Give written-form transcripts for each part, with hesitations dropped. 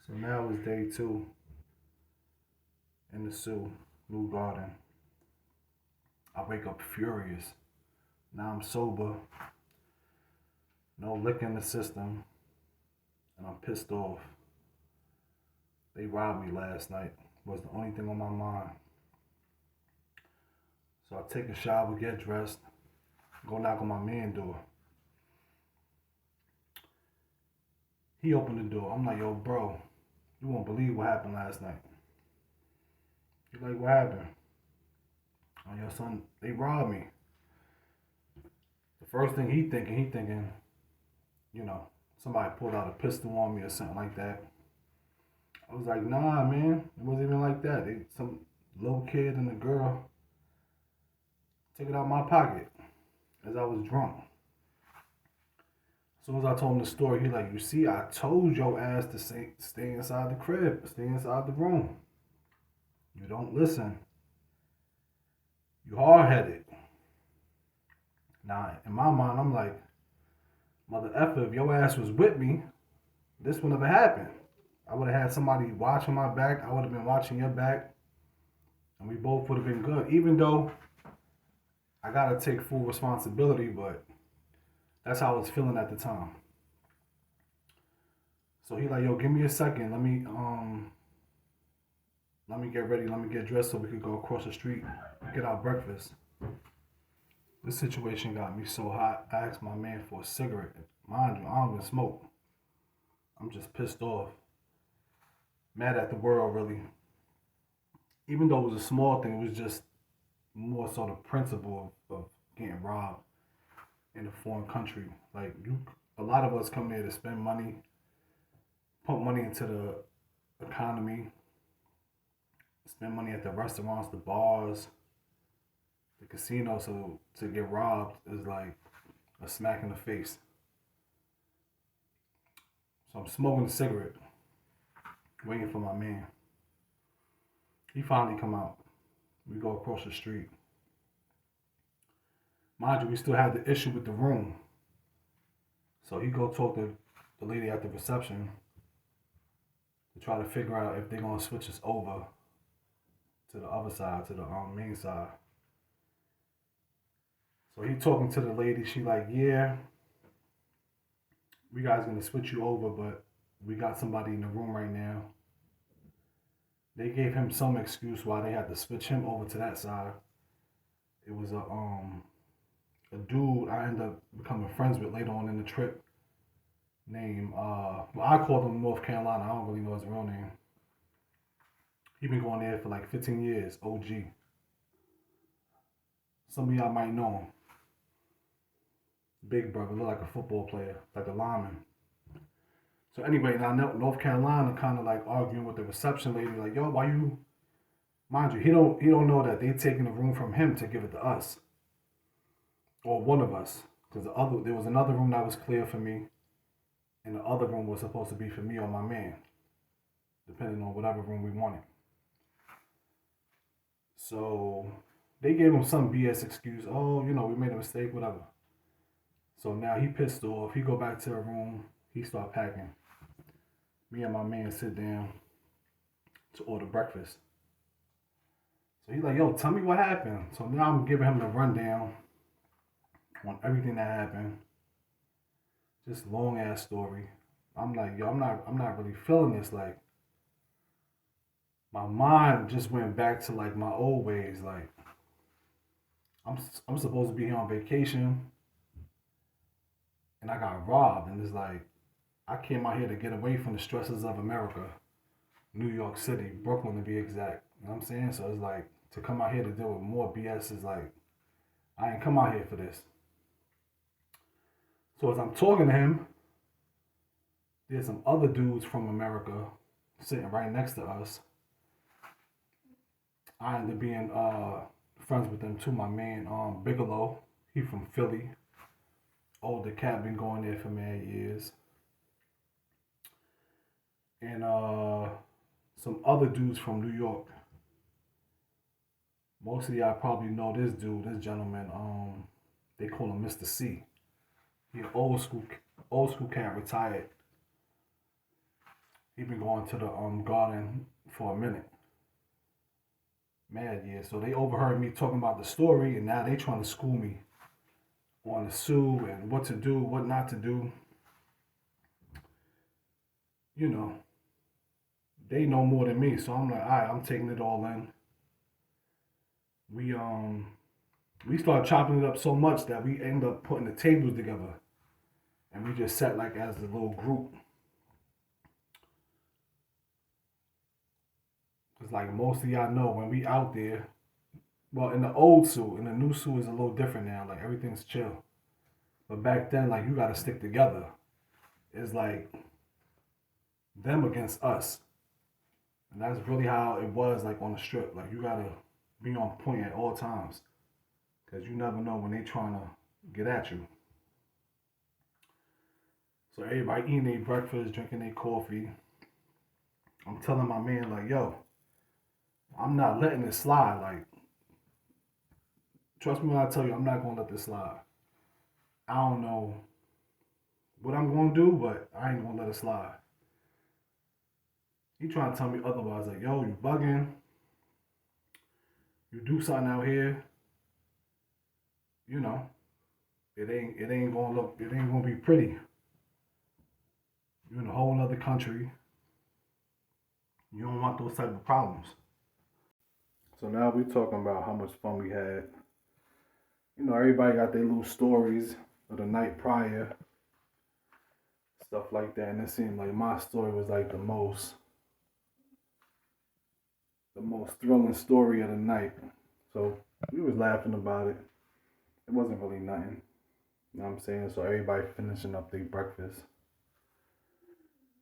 So now it's day 2 in the new garden. I wake up furious. Now I'm sober, no liquor in the system, and I'm pissed off. They robbed me last night. Was the only thing on my mind. So I take a shower, get dressed, go knock on my man's door. He opened the door. I'm like, yo, bro, you won't believe what happened last night. He's like, what happened? Oh, yo, son, they robbed me. The first thing he thinking, you know, somebody pulled out a pistol on me or something like that. I was like, nah, man, it wasn't even like that. Some little kid and a girl took it out of my pocket as I was drunk. As soon as I told him the story, he like, you see, I told your ass to stay inside the crib, stay inside the room. You don't listen. You hard-headed. Now, in my mind, I'm like, mother effer, if your ass was with me, this would never happen. I would have had somebody watching my back. I would have been watching your back. And we both would have been good. Even though I got to take full responsibility, but that's how I was feeling at the time. So he like, yo, give me a second. Let me get ready. Let me get dressed so we could go across the street and get our breakfast. This situation got me so hot. I asked my man for a cigarette. Mind you, I don't even smoke. I'm just pissed off. Mad at the world, really. Even though it was a small thing, it was just more so the principle of getting robbed in a foreign country. Like, a lot of us come here to spend money, pump money into the economy, spend money at the restaurants, the bars, the casino. So to get robbed is like a smack in the face. So I'm smoking a cigarette, waiting for my man. He finally come out. We go across the street. Mind you, we still had the issue with the room. So he go talk to the lady at the reception to try to figure out if they're gonna switch us over to the other side, to the main side. So he talking to the lady. She like, yeah, we guys gonna switch you over, but we got somebody in the room right now. They gave him some excuse why they had to switch him over to that side. It was a dude I ended up becoming friends with later on in the trip. Named well, I called him North Carolina. I don't really know his real name. He been going there for like 15 years. OG. Some of y'all might know him. Big brother, look like a football player, like a lineman. So anyway, now North Carolina kind of like arguing with the reception lady, like, yo, why you? Mind you, he don't know that they taking the room from him to give it to us, or one of us, because there was another room that was clear for me, and the other room was supposed to be for me or my man, depending on whatever room we wanted. So they gave him some BS excuse. Oh, we made a mistake, whatever. So now he pissed off. He go back to the room. He start packing. Me and my man sit down to order breakfast. So he's like, yo, tell me what happened. So now I'm giving him the rundown on everything that happened. Just long ass story. I'm like, yo, I'm not really feeling this. Like, my mind just went back to like my old ways. Like, I'm supposed to be here on vacation, and I got robbed, and it's like I came out here to get away from the stresses of America, New York City, Brooklyn to be exact. You know what I'm saying? So it's like to come out here to deal with more BS is like I ain't come out here for this. So as I'm talking to him, there's some other dudes from America sitting right next to us. I ended up being friends with them too. My man Bigelow, he from Philly. Older cat, been going there for many years. And some other dudes from New York. Most of y'all probably know this dude, this gentleman. They call him Mr. C. He an old school cat, retired. He been going to the garden for a minute. Mad, yeah. So they overheard me talking about the story, and now they trying to school me on the Sue and what to do, what not to do. You know, they know more than me, so I'm like, all right, I'm taking it all in. We we start chopping it up so much that we end up putting the tables together, and we just sat like as a little group. Cause like most of y'all know, when we out there, well, in the old Sue, in the new Sue is a little different now. Like everything's chill. But back then, like you gotta stick together. It's like them against us. And that's really how it was like on the strip. Like you gotta be on point at all times. Cause you never know when they trying to get at you. So everybody eating their breakfast, drinking their coffee. I'm telling my man like, yo, I'm not letting it slide. Like, trust me when I tell you, I'm not gonna let this slide. I don't know what I'm gonna do, but I ain't gonna let it slide. He trying to tell me otherwise, like, yo, you bugging. You do something out here, you know, it ain't gonna be pretty. You're in a whole other country. You don't want those type of problems. So now we talking about how much fun we had. You know, everybody got their little stories of the night prior, stuff like that. And it seemed like my story was like the most thrilling story of the night. So we was laughing about it. It wasn't really nothing. You know what I'm saying? So everybody finishing up their breakfast.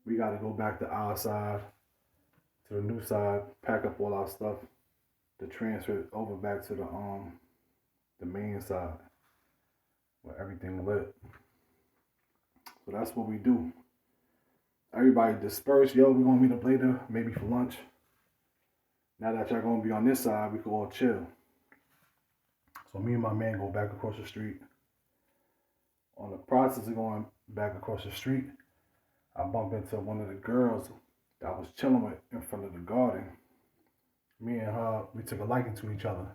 We got to go back to our side, to the new side, pack up all our stuff to transfer it over back to the main side where everything lit. So that's what we do. Everybody disperse. Yo, we're gonna meet up later, maybe for lunch. Now that y'all gonna be on this side, we can all chill. So me and my man go back across the street. On the process of going back across the street, I bump into one of the girls that I was chilling with in front of the garden. Me and her, we took a liking to each other.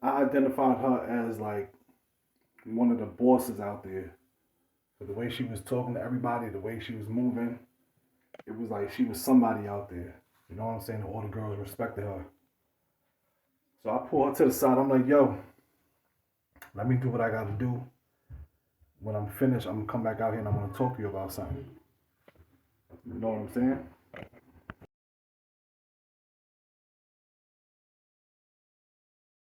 I identified her as like one of the bosses out there. But the way she was talking to everybody, the way she was moving, it was like she was somebody out there. You know what I'm saying? All the girls respected her. So I pull her to the side. I'm like, yo, let me do what I got to do. When I'm finished, I'm going to come back out here and I'm going to talk to you about something. You know what I'm saying?